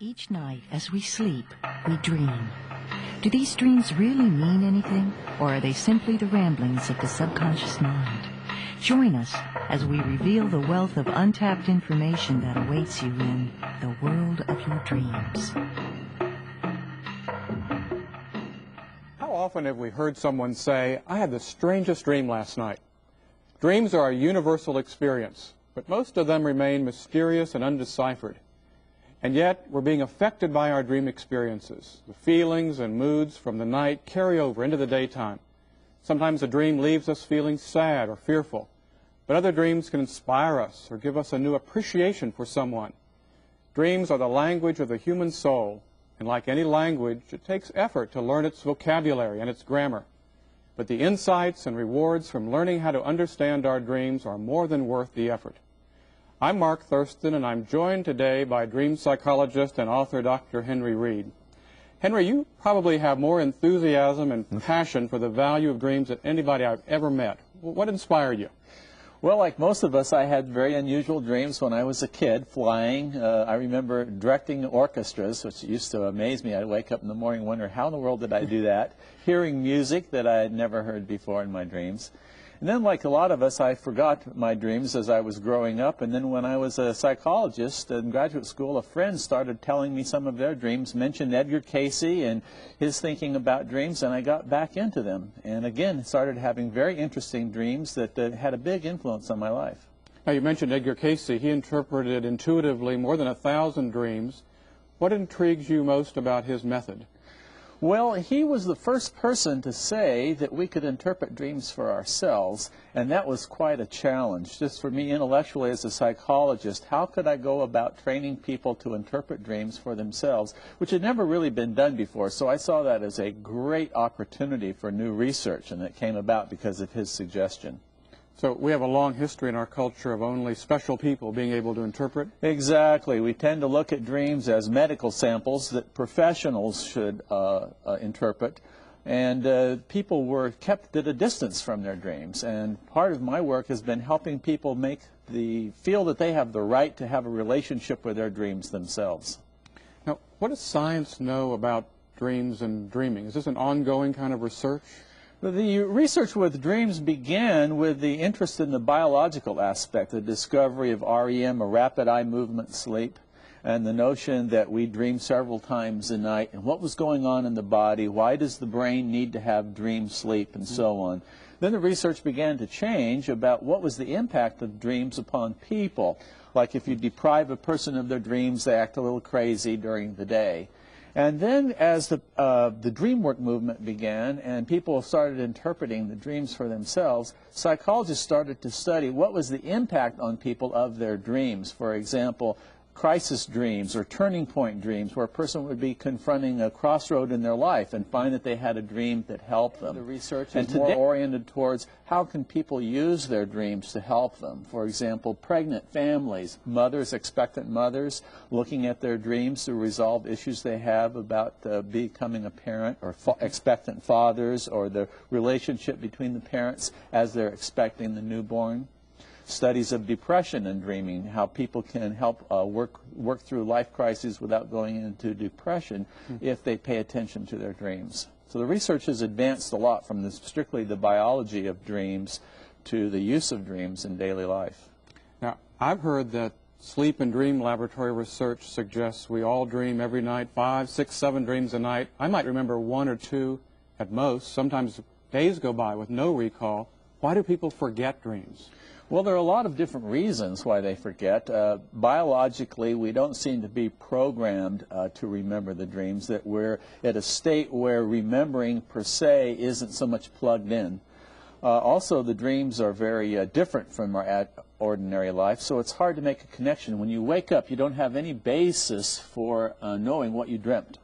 Each night as we sleep, we dream. Do these dreams really mean anything, or are they simply the ramblings of the subconscious mind? Join us as we reveal the wealth of untapped information that awaits you in the world of your dreams. How often have we heard someone say, "I had the strangest dream last night"? Dreams are a universal experience, but most of them remain mysterious and undeciphered. And yet, we're being affected by our dream experiences. The feelings and moods from the night carry over into the daytime. Sometimes a dream leaves us feeling sad or fearful, but other dreams can inspire us or give us a new appreciation for someone. Dreams are the language of the human soul, and like any language, it takes effort to learn its vocabulary and its grammar. But the insights and rewards from learning how to understand our dreams are more than worth the effort. I'm Mark Thurston, and I'm joined today by dream psychologist and author Dr. Henry Reed. Henry, you probably have more enthusiasm and passion for the value of dreams than anybody I've ever met. What inspired you? Well, like most of us, I had very unusual dreams when I was a kid, flying. I remember directing orchestras, which used to amaze me. I'd wake up in the morning and wonder, how in the world did I do that? Hearing music that I had never heard before in my dreams. And then, like a lot of us, I forgot my dreams as I was growing up. And then when I was a psychologist in graduate school, a friend started telling me some of their dreams, mentioned Edgar Cayce and his thinking about dreams, and I got back into them. And again, started having very interesting dreams that had a big influence on my life. Now, you mentioned Edgar Cayce. He interpreted intuitively more than 1,000 dreams. What intrigues you most about his method? Well, he was the first person to say that we could interpret dreams for ourselves, and that was quite a challenge. Just for me intellectually as a psychologist, how could I go about training people to interpret dreams for themselves, which had never really been done before. So I saw that as a great opportunity for new research, and it came about because of his suggestion. So we have a long history in our culture of only special people being able to interpret? Exactly. We tend to look at dreams as medical samples that professionals should interpret, and people were kept at a distance from their dreams. And part of my work has been helping people feel that they have the right to have a relationship with their dreams themselves. Now, what does science know about dreams and dreaming? Is this an ongoing kind of research? The research with dreams began with the interest in the biological aspect, the discovery of REM, a rapid eye movement sleep, and the notion that we dream several times a night, and what was going on in the body, why does the brain need to have dream sleep, and so on. Then the research began to change about what was the impact of dreams upon people. Like if you deprive a person of their dreams, they act a little crazy during the day. And then as the dream work movement began and people started interpreting the dreams for themselves, psychologists started to study what was the impact on people of their dreams. For example, crisis dreams or turning point dreams, where a person would be confronting a crossroad in their life and find that they had a dream that helped them. The research is more oriented towards how can people use their dreams to help them. For example, pregnant families, mothers, expectant mothers, looking at their dreams to resolve issues they have about becoming a parent, or expectant fathers, or the relationship between the parents as they're expecting the newborn. Studies of depression and dreaming, how people can help work through life crises without going into depression if they pay attention to their dreams. So the research has advanced a lot from strictly the biology of dreams to the use of dreams in daily life. Now, I've heard that sleep and dream laboratory research suggests we all dream every night, 5, 6, 7 dreams a night. I might remember 1 or 2 at most. Sometimes days go by with no recall. Why do people forget dreams? Well, there are a lot of different reasons why they forget. Biologically, we don't seem to be programmed to remember the dreams, that we're at a state where remembering per se isn't so much plugged in. Also, the dreams are very different from our ordinary life, so it's hard to make a connection. When you wake up, you don't have any basis for knowing what you dreamt.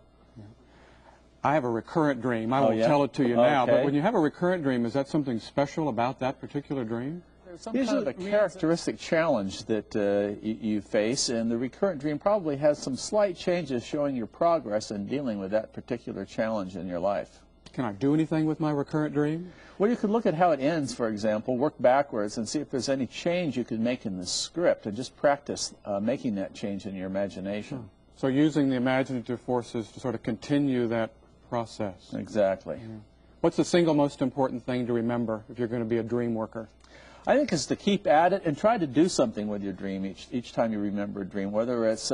I have a recurrent dream. I won't tell it to you now, but when you have a recurrent dream, is that something special about that particular dream? There's some kind of a characteristic challenge that you face, and the recurrent dream probably has some slight changes showing your progress in dealing with that particular challenge in your life. Can I do anything with my recurrent dream? Well, you could look at how it ends, for example, work backwards and see if there's any change you can make in the script, and just practice making that change in your imagination. So using the imaginative forces to sort of continue that process. Exactly. What's the single most important thing to remember if you're going to be a dream worker? I think it's to keep at it and try to do something with your dream each time you remember a dream, whether it's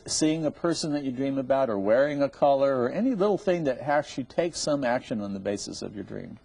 seeing a person that you dream about or wearing a color or any little thing that actually takes some action on the basis of your dream.